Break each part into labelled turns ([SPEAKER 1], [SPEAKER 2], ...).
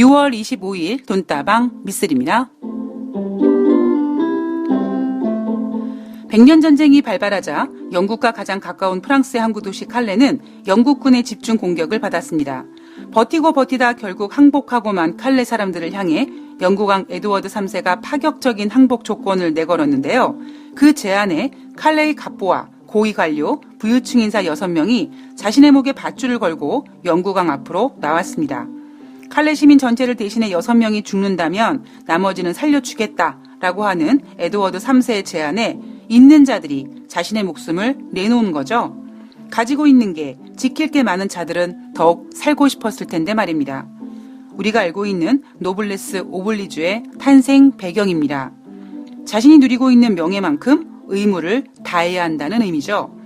[SPEAKER 1] 6월 25일 돈다방 미쓰리입니다. 100년 전쟁이 발발하자 영국과 가장 가까운 프랑스의 항구 도시 칼레는 영국군의 집중 공격을 받았습니다. 버티고 버티다 결국 항복하고만 칼레 사람들을 향해 영국왕 에드워드 3세가 파격적인 항복 조건을 내걸었는데요. 그 제안에 칼레의 갑부와 고위 관료, 부유층 인사 6명이 자신의 목에 밧줄을 걸고 영국왕 앞으로 나왔습니다. 칼레 시민 전체를 대신해 6명이 죽는다면 나머지는 살려주겠다라고 하는 에드워드 3세의 제안에 있는 자들이 자신의 목숨을 내놓은 거죠. 가지고 있는 게, 지킬 게 많은 자들은 더욱 살고 싶었을 텐데 말입니다. 우리가 알고 있는 노블레스 오블리주의 탄생 배경입니다. 자신이 누리고 있는 명예만큼 의무를 다해야 한다는 의미죠.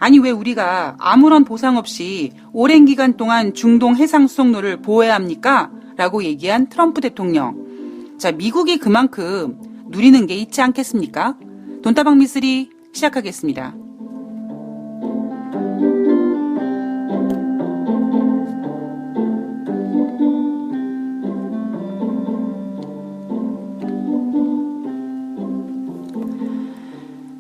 [SPEAKER 1] 아니 왜 우리가 아무런 보상 없이 오랜 기간 동안 중동 해상 수송로를 보호해야 합니까? 라고 얘기한 트럼프 대통령. 자, 미국이 그만큼 누리는 게 있지 않겠습니까? 돈다방 미쓰리 시작하겠습니다.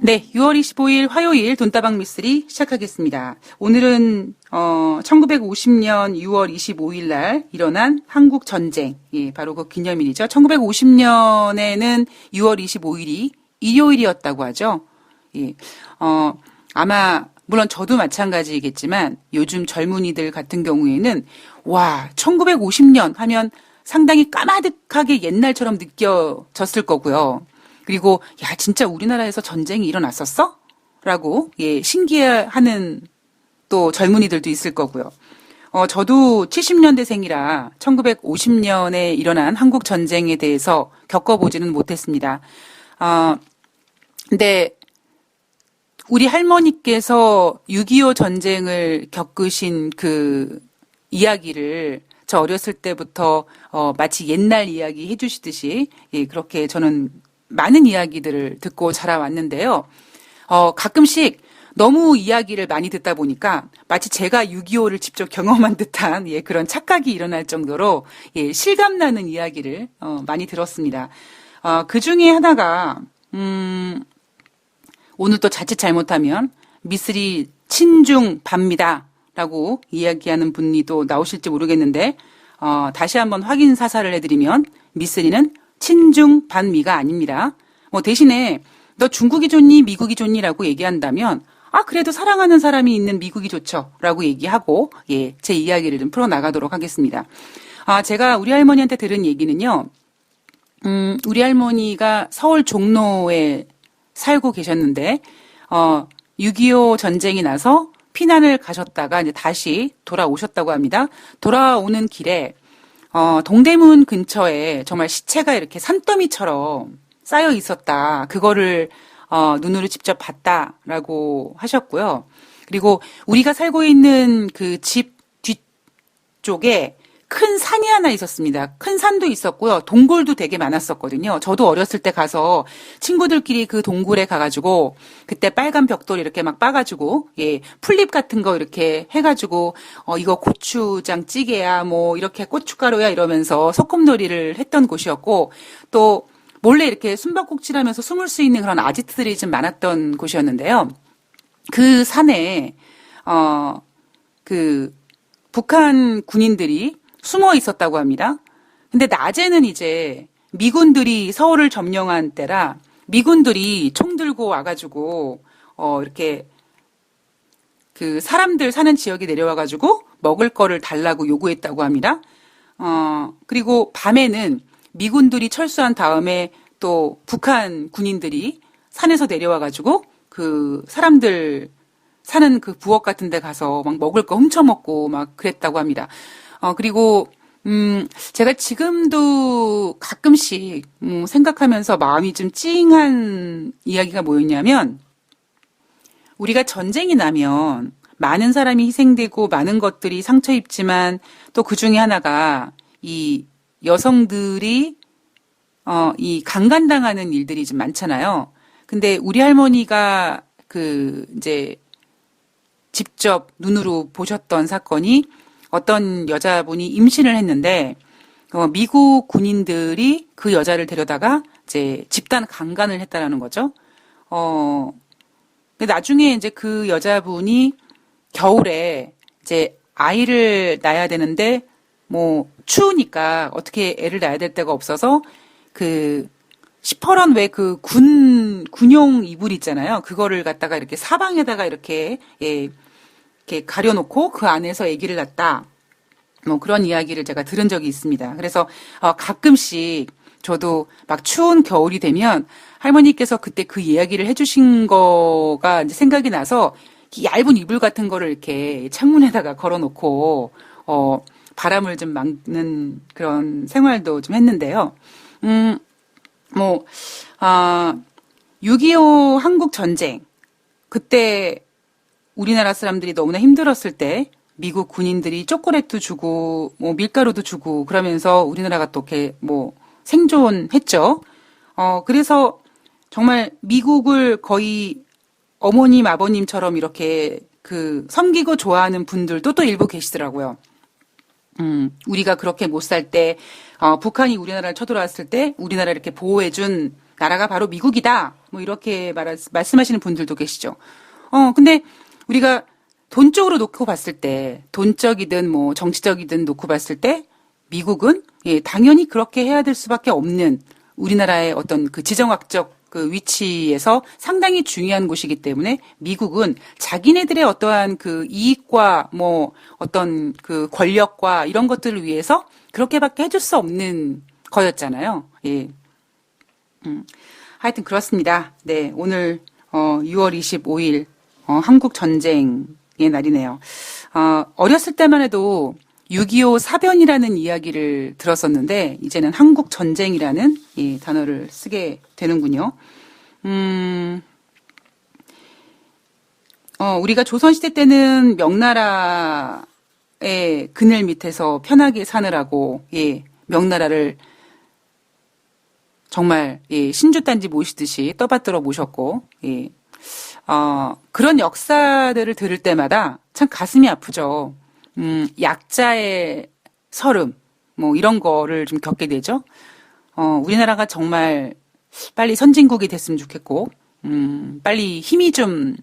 [SPEAKER 1] 네, 6월 25일 화요일 돈다방 미쓰리 시작하겠습니다. 오늘은 1950년 6월 25일 날 일어난 한국 전쟁, 바로 그 기념일이죠. 1950년에는 6월 25일이 일요일이었다고 하죠. 아마 물론 저도 마찬가지겠지만 요즘 젊은이들 같은 경우에는 와, 1950년 하면 상당히 까마득하게 옛날처럼 느껴졌을 거고요. 그리고 야, 진짜 우리나라에서 전쟁이 일어났었어? 라고 신기해하는 또 젊은이들도 있을 거고요. 저도 70년대생이라 1950년에 일어난 한국 전쟁에 대해서 겪어보지는 못했습니다. 근데 우리 할머니께서 6.25 전쟁을 겪으신 그 이야기를 저 어렸을 때부터 마치 옛날 이야기 해주시듯이 그렇게 저는 많은 이야기들을 듣고 자라왔는데요. 가끔씩 너무 이야기를 많이 듣다 보니까 마치 제가 6.25를 직접 경험한 듯한 그런 착각이 일어날 정도로 실감나는 이야기를 많이 들었습니다. 그 중에 하나가 오늘 또 자칫 잘못하면 미쓰리 친중 반미다 라고 이야기하는 분이 또 나오실지 모르겠는데 다시 한번 확인 사살을 해드리면 미쓰리는 친중 반미가 아닙니다. 대신에 너 중국이 좋니 미국이 좋니 라고 얘기한다면 그래도 사랑하는 사람이 있는 미국이 좋죠 라고 얘기하고 제 이야기를 좀 풀어나가도록 하겠습니다. 제가 우리 할머니한테 들은 얘기는요. 우리 할머니가 서울 종로에 살고 계셨는데 6.25 전쟁이 나서 피난을 가셨다가 이제 다시 돌아오셨다고 합니다. 돌아오는 길에 동대문 근처에 정말 시체가 이렇게 산더미처럼 쌓여 있었다. 그거를 눈으로 직접 봤다라고 하셨고요. 그리고 우리가 살고 있는 그 집 뒤쪽에 큰 산이 하나 있었습니다. 큰 산도 있었고요. 동굴도 되게 많았었거든요. 저도 어렸을 때 가서 친구들끼리 그 동굴에 가가지고 그때 빨간 벽돌 이렇게 막 빠가지고 풀잎 같은 거 이렇게 해가지고 이거 고추장 찌개야 뭐 이렇게 고춧가루야 이러면서 소꿉놀이를 했던 곳이었고 또 몰래 이렇게 숨바꼭질하면서 숨을 수 있는 그런 아지트들이 좀 많았던 곳이었는데요. 그 산에 그 북한 군인들이 숨어 있었다고 합니다. 근데 낮에는 이제 미군들이 서울을 점령한 때라 미군들이 총 들고 와가지고 이렇게 그 사람들 사는 지역에 내려와가지고 먹을 거를 달라고 요구했다고 합니다. 그리고 밤에는 미군들이 철수한 다음에 또 북한 군인들이 산에서 내려와가지고 그 사람들 사는 그 부엌 같은 데 가서 막 먹을 거 훔쳐먹고 막 그랬다고 합니다. 그리고 제가 지금도 가끔씩 생각하면서 마음이 좀 찡한 이야기가 뭐였냐면 우리가 전쟁이 나면 많은 사람이 희생되고 많은 것들이 상처 입지만 또 그 중에 하나가 이 여성들이 이 강간당하는 일들이 좀 많잖아요. 근데 우리 할머니가 그 이제 직접 눈으로 보셨던 사건이 어떤 여자분이 임신을 했는데 미국 군인들이 그 여자를 데려다가 이제 집단 강간을 했다라는 거죠. 근데 나중에 이제 그 여자분이 겨울에 이제 아이를 낳아야 되는데 뭐 추우니까 어떻게 애를 낳아야 될 데가 없어서 그 시퍼런 왜 그 군용 이불 있잖아요. 그거를 갖다가 이렇게 사방에다가 이렇게 이렇게 가려놓고 그 안에서 아기를 낳았다. 뭐 그런 이야기를 제가 들은 적이 있습니다. 그래서 가끔씩 저도 막 추운 겨울이 되면 할머니께서 그때 그 이야기를 해주신 거가 이제 생각이 나서 얇은 이불 같은 거를 이렇게 창문에다가 걸어놓고 바람을 좀 막는 그런 생활도 좀 했는데요. 6.25 한국 전쟁 그때 우리나라 사람들이 너무나 힘들었을 때 미국 군인들이 초콜릿도 주고 뭐 밀가루도 주고 그러면서 우리나라가 또 이렇게 뭐 생존했죠. 그래서 정말 미국을 거의 어머님 아버님처럼 이렇게 그 섬기고 좋아하는 분들도 또 일부 계시더라고요. 우리가 그렇게 못 살 때, 북한이 우리나라를 쳐들어왔을 때, 우리나라를 이렇게 보호해준 나라가 바로 미국이다. 뭐, 이렇게 말씀하시는 분들도 계시죠. 근데 우리가 돈적으로 놓고 봤을 때, 돈적이든 뭐, 정치적이든 놓고 봤을 때, 미국은, 예, 당연히 그렇게 해야 될 수밖에 없는 우리나라의 어떤 그 지정학적 그 위치에서 상당히 중요한 곳이기 때문에 미국은 자기네들의 어떠한 그 이익과 뭐 어떤 그 권력과 이런 것들을 위해서 그렇게밖에 해줄 수 없는 거였잖아요. 예. 하여튼 그렇습니다. 네. 오늘, 6월 25일, 한국 전쟁의 날이네요. 어렸을 때만 해도 6.25 사변이라는 이야기를 들었었는데, 이제는 한국 전쟁이라는 이 단어를 쓰게 되는군요. 우리가 조선시대 때는 명나라의 그늘 밑에서 편하게 사느라고, 예, 명나라를 정말, 예, 신주단지 모시듯이 떠받들어 모셨고, 예, 그런 역사들을 들을 때마다 참 가슴이 아프죠. 약자의 서름, 뭐, 이런 거를 좀 겪게 되죠. 우리나라가 정말 빨리 선진국이 됐으면 좋겠고, 빨리 힘이 좀,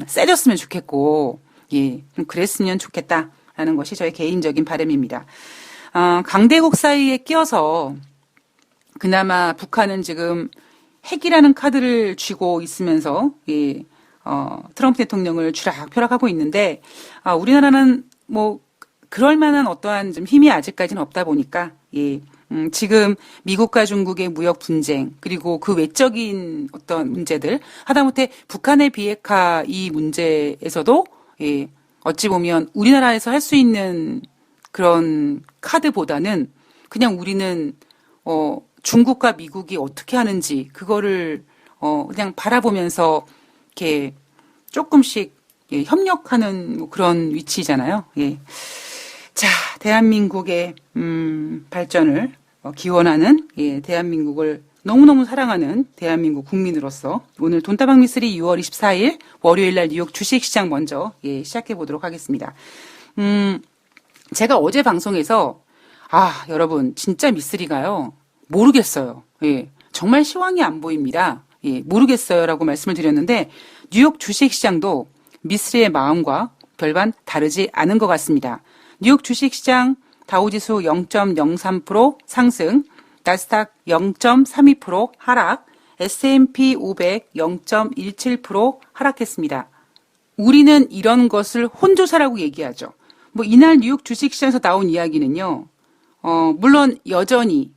[SPEAKER 1] 세졌으면 좋겠고, 예, 좀 그랬으면 좋겠다라는 것이 저의 개인적인 바람입니다. 강대국 사이에 끼어서, 그나마 북한은 지금 핵이라는 카드를 쥐고 있으면서, 예, 트럼프 대통령을 쥐락펴락하고 있는데, 우리나라는 뭐 그럴 만한 어떠한 좀 힘이 아직까지는 없다 보니까 예, 지금 미국과 중국의 무역 분쟁 그리고 그 외적인 어떤 문제들 하다못해 북한의 비핵화 이 문제에서도 예, 어찌 보면 우리나라에서 할 수 있는 그런 카드보다는 그냥 우리는 중국과 미국이 어떻게 하는지 그거를 그냥 바라보면서 이렇게 조금씩 예, 협력하는 뭐 그런 위치잖아요. 예. 자, 대한민국의 발전을 기원하는 예, 대한민국을 너무너무 사랑하는 대한민국 국민으로서 오늘 돈다방 미스리 6월 24일 월요일 날 뉴욕 주식시장 먼저 예, 시작해 보도록 하겠습니다. 제가 어제 방송에서 여러분 진짜 미스리가요. 모르겠어요. 예. 정말 시황이 안 보입니다. 예, 모르겠어요라고 말씀을 드렸는데 뉴욕 주식시장도 미스리의 마음과 별반 다르지 않은 것 같습니다. 뉴욕 주식시장 다우지수 0.03% 상승, 나스닥 0.32% 하락, S&P 500 0.17% 하락했습니다. 우리는 이런 것을 혼조사라고 얘기하죠. 뭐 이날 뉴욕 주식시장에서 나온 이야기는요. 물론 여전히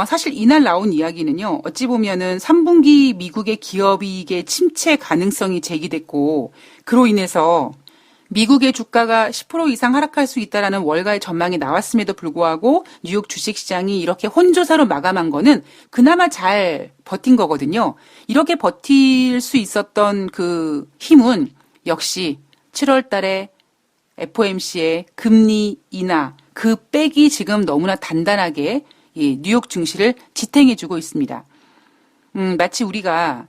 [SPEAKER 1] 사실 이날 나온 이야기는요. 어찌 보면은 3분기 미국의 기업이익의 침체 가능성이 제기됐고 그로 인해서 미국의 주가가 10% 이상 하락할 수 있다라는 월가의 전망이 나왔음에도 불구하고 뉴욕 주식시장이 이렇게 혼조사로 마감한 거는 그나마 잘 버틴 거거든요. 이렇게 버틸 수 있었던 그 힘은 역시 7월 달에 FOMC의 금리 인하, 그 백이 지금 너무나 단단하게 뉴욕 증시를 지탱해주고 있습니다. 마치 우리가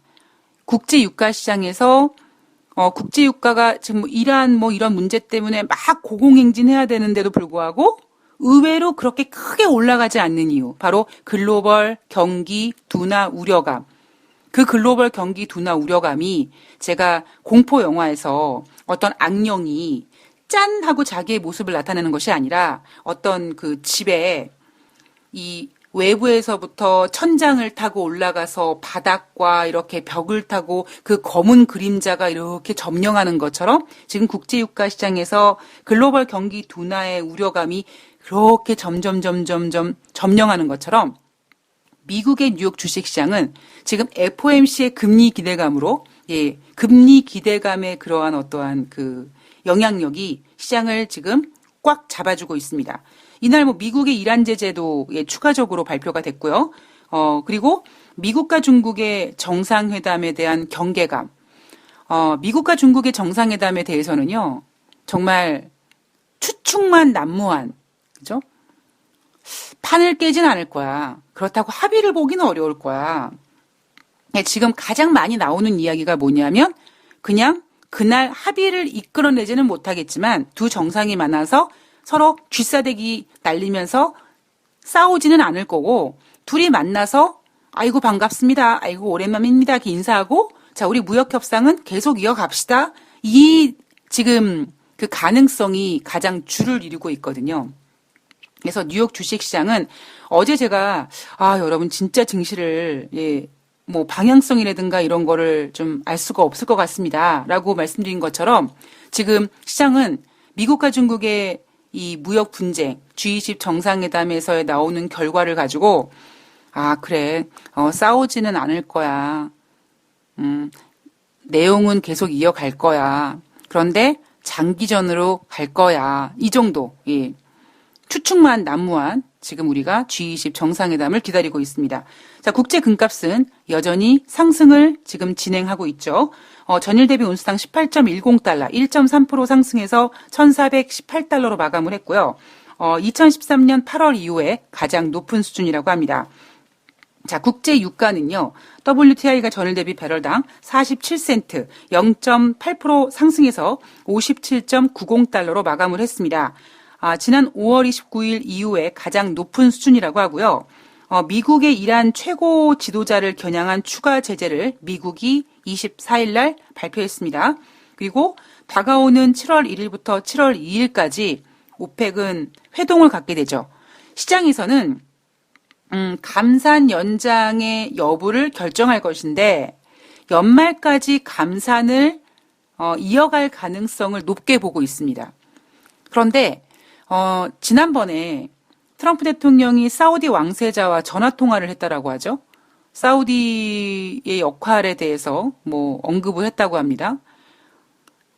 [SPEAKER 1] 국제 유가 시장에서 국제 유가가 지금 이러한 뭐 이런 문제 때문에 막 고공행진해야 되는데도 불구하고 의외로 그렇게 크게 올라가지 않는 이유. 바로 글로벌 경기 둔화 우려감. 그 글로벌 경기 둔화 우려감이 제가 공포 영화에서 어떤 악령이 짠 하고 자기의 모습을 나타내는 것이 아니라 어떤 그 집에 이 외부에서부터 천장을 타고 올라가서 바닥과 이렇게 벽을 타고 그 검은 그림자가 이렇게 점령하는 것처럼 지금 국제유가 시장에서 글로벌 경기 둔화의 우려감이 그렇게 점점 점령하는 것처럼 미국의 뉴욕 주식시장은 지금 FOMC의 금리 기대감으로 금리 기대감의 그러한 어떠한 그 영향력이 시장을 지금 꽉 잡아주고 있습니다. 이날 뭐 미국의 이란 제재도 추가적으로 발표가 됐고요. 그리고 미국과 중국의 정상회담에 대한 경계감. 미국과 중국의 정상회담에 대해서는요, 정말 추측만 난무한, 그죠? 판을 깨진 않을 거야. 그렇다고 합의를 보기는 어려울 거야. 지금 가장 많이 나오는 이야기가 뭐냐면, 그냥 그날 합의를 이끌어내지는 못하겠지만 두 정상이 만나서 서로 쥐싸대기 날리면서 싸우지는 않을 거고 둘이 만나서 아이고 반갑습니다. 아이고 오랜만입니다. 이렇게 인사하고 자 우리 무역협상은 계속 이어갑시다. 이 지금 그 가능성이 가장 주를 이루고 있거든요. 그래서 뉴욕 주식시장은 어제 제가 여러분 진짜 증시를 뭐 방향성이라든가 이런 거를 좀 알 수가 없을 것 같습니다. 라고 말씀드린 것처럼 지금 시장은 미국과 중국의 이 무역 분쟁, G20 정상회담에서 나오는 결과를 가지고 그래 싸우지는 않을 거야. 내용은 계속 이어갈 거야. 그런데 장기전으로 갈 거야. 이 정도 추측만 난무한 지금 우리가 G20 정상회담을 기다리고 있습니다. 자, 국제 금값은 여전히 상승을 지금 진행하고 있죠. 전일 대비 온스당 18.10달러, 1.3% 상승해서 1,418달러로 마감을 했고요. 2013년 8월 이후에 가장 높은 수준이라고 합니다. 자, 국제 유가는요. WTI가 전일 대비 배럴당 47센트, 0.8% 상승해서 57.90달러로 마감을 했습니다. 지난 5월 29일 이후에 가장 높은 수준이라고 하고요. 미국의 이란 최고 지도자를 겨냥한 추가 제재를 미국이 24일 날 발표했습니다. 그리고 다가오는 7월 1일부터 7월 2일까지 오펙은 회동을 갖게 되죠. 시장에서는 감산 연장의 여부를 결정할 것인데 연말까지 감산을 이어갈 가능성을 높게 보고 있습니다. 그런데 지난번에 트럼프 대통령이 사우디 왕세자와 전화 통화를 했다라고 하죠. 사우디의 역할에 대해서 뭐 언급을 했다고 합니다.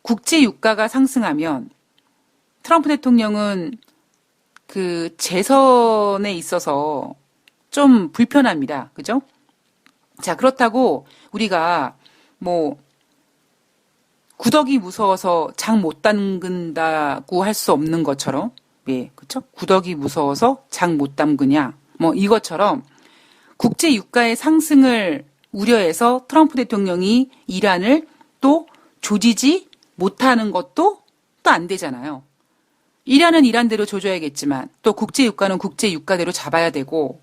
[SPEAKER 1] 국제 유가가 상승하면 트럼프 대통령은 그 재선에 있어서 좀 불편합니다. 그죠? 자, 그렇다고 우리가 뭐 구더기 무서워서 장 못 담근다고 할 수 없는 것처럼 그렇죠? 구더기 무서워서 장 못 담그냐? 뭐 이것처럼 국제 유가의 상승을 우려해서 트럼프 대통령이 이란을 또 조지지 못하는 것도 또 안 되잖아요. 이란은 이란대로 조져야겠지만 또 국제 유가는 국제 유가대로 잡아야 되고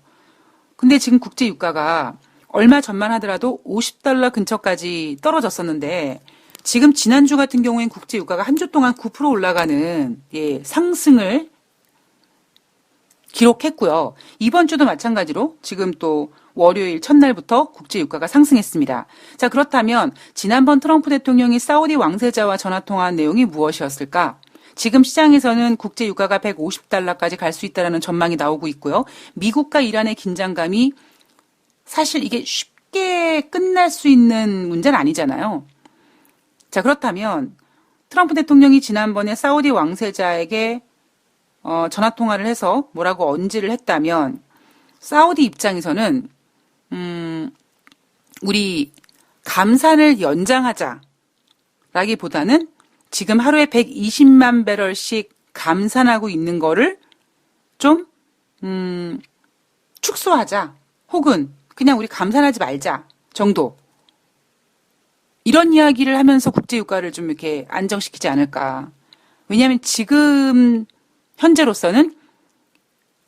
[SPEAKER 1] 근데 지금 국제 유가가 얼마 전만 하더라도 50달러 근처까지 떨어졌었는데 지금 지난주 같은 경우엔 국제 유가가 한 주 동안 9% 올라가는 상승을 기록했고요. 이번 주도 마찬가지로 지금 또 월요일 첫날부터 국제 유가가 상승했습니다. 자, 그렇다면 지난번 트럼프 대통령이 사우디 왕세자와 전화통화한 내용이 무엇이었을까? 지금 시장에서는 국제 유가가 150달러까지 갈 수 있다는 전망이 나오고 있고요. 미국과 이란의 긴장감이 사실 이게 쉽게 끝날 수 있는 문제는 아니잖아요. 자, 그렇다면 트럼프 대통령이 지난번에 사우디 왕세자에게 전화통화를 해서 뭐라고 언지를 했다면 사우디 입장에서는 우리 감산을 연장하자라기보다는 지금 하루에 120만 배럴씩 감산하고 있는 거를 좀 축소하자 혹은 그냥 우리 감산하지 말자 정도 이런 이야기를 하면서 국제유가를 좀 이렇게 안정시키지 않을까. 왜냐하면 지금 현재로서는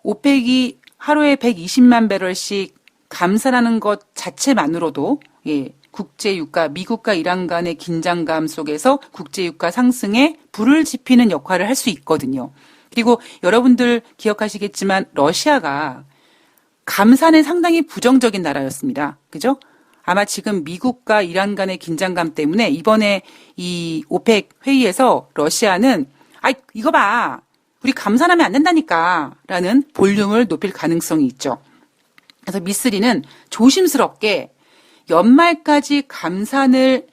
[SPEAKER 1] 오펙이 하루에 120만 배럴씩 감산하는 것 자체만으로도 국제유가, 미국과 이란 간의 긴장감 속에서 국제유가 상승에 불을 지피는 역할을 할 수 있거든요. 그리고 여러분들 기억하시겠지만 러시아가 감산에 상당히 부정적인 나라였습니다. 그죠? 아마 지금 미국과 이란 간의 긴장감 때문에 이번에 이 오펙 회의에서 러시아는 이거 봐. 우리 감산하면 안 된다니까 라는 볼륨을 높일 가능성이 있죠. 그래서 미쓰리는 조심스럽게 연말까지 감산을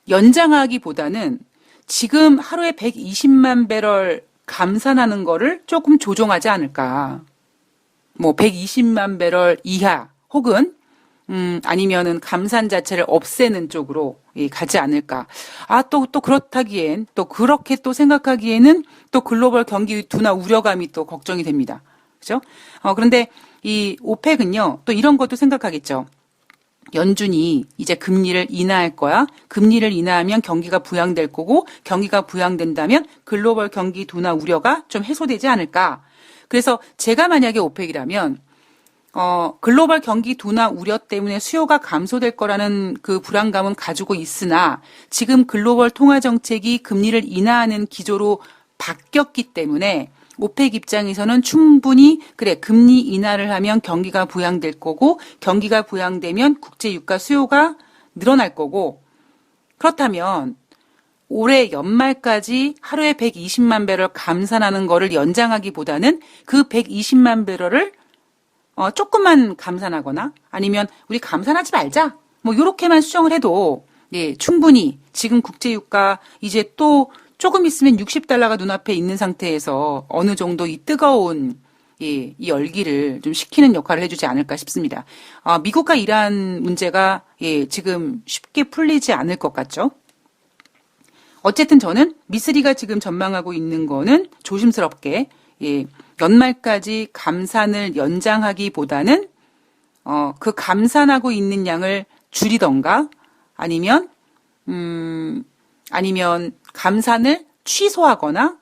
[SPEAKER 1] 연장하기보다는 지금 하루에 120만 배럴 감산하는 거를 조금 조정하지 않을까. 뭐 120만 배럴 이하 혹은 아니면은 감산 자체를 없애는 쪽으로 가지 않을까. 또 그렇다기엔 또 그렇게 또 생각하기에는 또 글로벌 경기 둔화 우려감이 또 걱정이 됩니다. 그죠? 그런데 이 오펙은요, 또 이런 것도 생각하겠죠. 연준이 이제 금리를 인하할 거야. 금리를 인하하면 경기가 부양될 거고 경기가 부양된다면 글로벌 경기 둔화 우려가 좀 해소되지 않을까. 그래서 제가 만약에 오펙이라면 글로벌 경기 둔화 우려 때문에 수요가 감소될 거라는 그 불안감은 가지고 있으나 지금 글로벌 통화 정책이 금리를 인하하는 기조로 바뀌었기 때문에 오펙 입장에서는 충분히 그래 금리 인하를 하면 경기가 부양될 거고 경기가 부양되면 국제 유가 수요가 늘어날 거고 그렇다면 올해 연말까지 하루에 120만 배럴 감산하는 거를 연장하기보다는 그 120만 배럴을 조금만 감산하거나 아니면 우리 감산하지 말자 뭐 이렇게만 수정을 해도 충분히 지금 국제 유가 이제 또 조금 있으면 60달러가 눈앞에 있는 상태에서 어느 정도 이 뜨거운 이 열기를 좀 식히는 역할을 해주지 않을까 싶습니다. 미국과 이란 문제가 지금 쉽게 풀리지 않을 것 같죠. 어쨌든 저는 미쓰리가 지금 전망하고 있는 거는 조심스럽게 연말까지 감산을 연장하기보다는 그 감산하고 있는 양을 줄이던가 아니면 감산을 취소하거나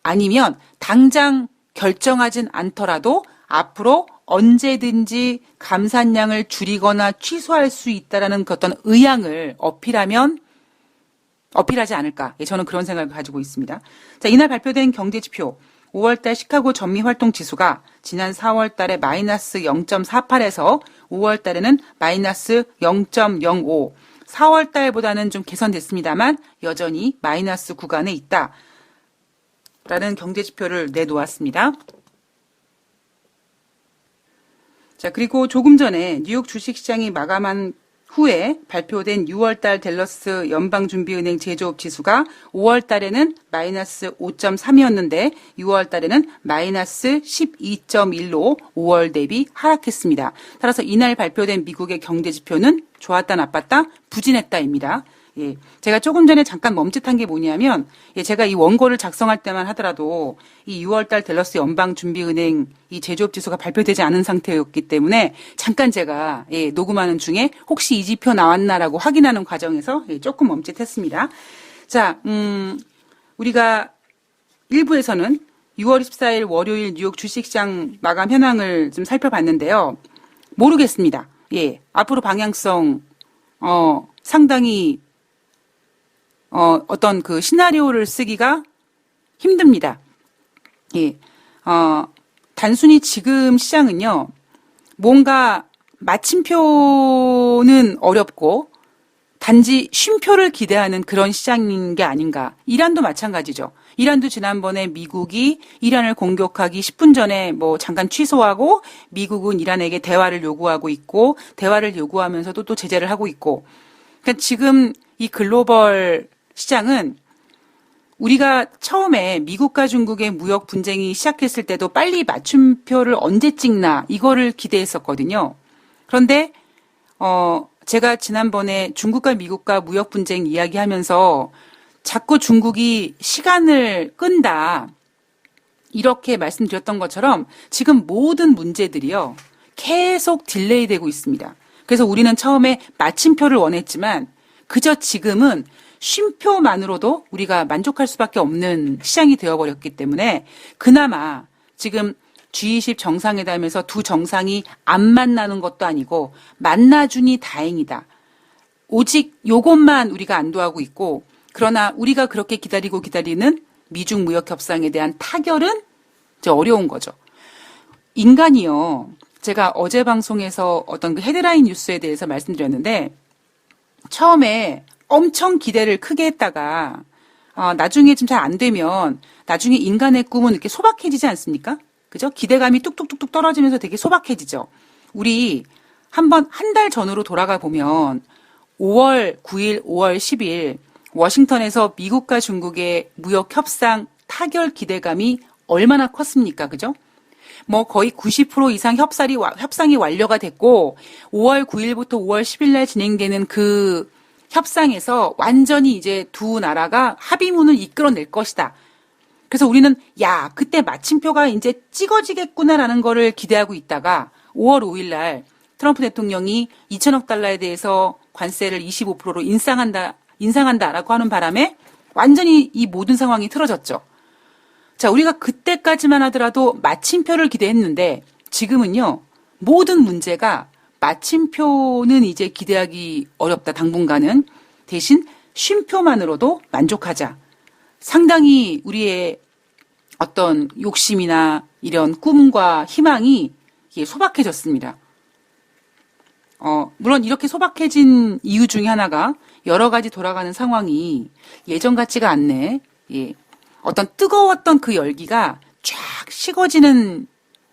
[SPEAKER 1] 아니면 당장 결정하진 않더라도 앞으로 언제든지 감산량을 줄이거나 취소할 수 있다라는 그 어떤 의향을 어필하지 않을까. 저는 그런 생각을 가지고 있습니다. 자, 이날 발표된 경제지표 5월달 시카고 전미활동지수가 지난 4월달에 마이너스 0.48에서 5월달에는 마이너스 0.05 4월 달보다는 좀 개선됐습니다만 여전히 마이너스 구간에 있다라는 경제지표를 내놓았습니다. 자, 그리고 조금 전에 뉴욕 주식시장이 마감한 후에 발표된 6월달 댈러스 연방준비은행 제조업 지수가 5월달에는 마이너스 5.3이었는데 6월달에는 마이너스 12.1로 5월 대비 하락했습니다. 따라서 이날 발표된 미국의 경제지표는 좋았다 나빴다 부진했다입니다. 제가 조금 전에 잠깐 멈칫한 게 뭐냐면 제가 이 원고를 작성할 때만 하더라도 이 6월달 댈러스 연방준비은행 이 제조업 지수가 발표되지 않은 상태였기 때문에 잠깐 제가 녹음하는 중에 혹시 이 지표 나왔나라고 확인하는 과정에서 조금 멈칫했습니다. 자, 우리가 1부에서는 6월 24일 월요일 뉴욕 주식시장 마감 현황을 좀 살펴봤는데요. 모르겠습니다. 앞으로 방향성 상당히 어떤 그 시나리오를 쓰기가 힘듭니다. 단순히 지금 시장은요, 뭔가 마침표는 어렵고, 단지 쉼표를 기대하는 그런 시장인 게 아닌가. 이란도 마찬가지죠. 이란도 지난번에 미국이 이란을 공격하기 10분 전에 뭐 잠깐 취소하고, 미국은 이란에게 대화를 요구하고 있고, 대화를 요구하면서도 또 제재를 하고 있고, 그러니까 지금 이 글로벌 시장은 우리가 처음에 미국과 중국의 무역 분쟁이 시작했을 때도 빨리 맞춤표를 언제 찍나 이거를 기대했었거든요. 그런데 제가 지난번에 중국과 미국과 무역 분쟁 이야기하면서 자꾸 중국이 시간을 끈다 이렇게 말씀드렸던 것처럼 지금 모든 문제들이요 계속 딜레이 되고 있습니다. 그래서 우리는 처음에 마침표를 원했지만 그저 지금은 쉼표만으로도 우리가 만족할 수밖에 없는 시장이 되어버렸기 때문에 그나마 지금 G20 정상회담에서 두 정상이 안 만나는 것도 아니고 만나주니 다행이다. 오직 요것만 우리가 안도하고 있고, 그러나 우리가 그렇게 기다리는 미중 무역 협상에 대한 타결은 이제 어려운 거죠. 인간이요. 제가 어제 방송에서 어떤 그 헤드라인 뉴스에 대해서 말씀드렸는데, 처음에 엄청 기대를 크게 했다가 나중에 좀 잘 안 되면 나중에 인간의 꿈은 이렇게 소박해지지 않습니까? 그죠? 기대감이 뚝뚝뚝뚝 떨어지면서 되게 소박해지죠. 우리 한 달 전으로 돌아가 보면 5월 9일, 5월 10일 워싱턴에서 미국과 중국의 무역 협상 타결 기대감이 얼마나 컸습니까? 그죠? 뭐 거의 90% 이상 협상이 완료가 됐고 5월 9일부터 5월 10일 날 진행되는 그 협상에서 완전히 이제 두 나라가 합의문을 이끌어낼 것이다. 그래서 우리는 야, 그때 마침표가 이제 찍어지겠구나라는 거를 기대하고 있다가 5월 5일 날 트럼프 대통령이 2천억 달러에 대해서 관세를 25%로 인상한다라고 하는 바람에 완전히 이 모든 상황이 틀어졌죠. 자, 우리가 그때까지만 하더라도 마침표를 기대했는데 지금은요, 모든 문제가 마침표는 이제 기대하기 어렵다, 당분간은. 대신 쉼표만으로도 만족하자. 상당히 우리의 어떤 욕심이나 이런 꿈과 희망이 소박해졌습니다. 물론 이렇게 소박해진 이유 중에 하나가 여러 가지 돌아가는 상황이 예전 같지가 않네. 예. 어떤 뜨거웠던 그 열기가 쫙 식어지는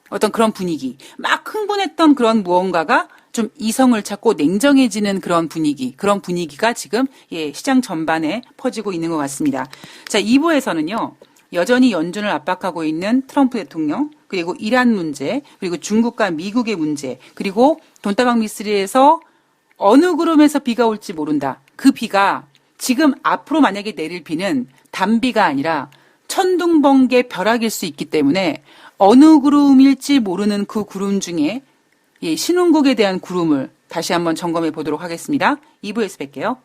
[SPEAKER 1] 어떤 그런 분위기, 막 흥분했던 그런 무언가가 좀 이성을 찾고 냉정해지는 그런 분위기가 지금 시장 전반에 퍼지고 있는 것 같습니다. 자, 2부에서는요, 여전히 연준을 압박하고 있는 트럼프 대통령, 그리고 이란 문제, 그리고 중국과 미국의 문제, 그리고 돈다방 미스리에서 어느 구름에서 비가 올지 모른다. 그 비가 지금 앞으로 만약에 내릴 비는 단비가 아니라 천둥번개 벼락일 수 있기 때문에 어느 구름일지 모르는 그 구름 중에 신흥국에 대한 구름을 다시 한번 점검해 보도록 하겠습니다. 2부에서 뵐게요.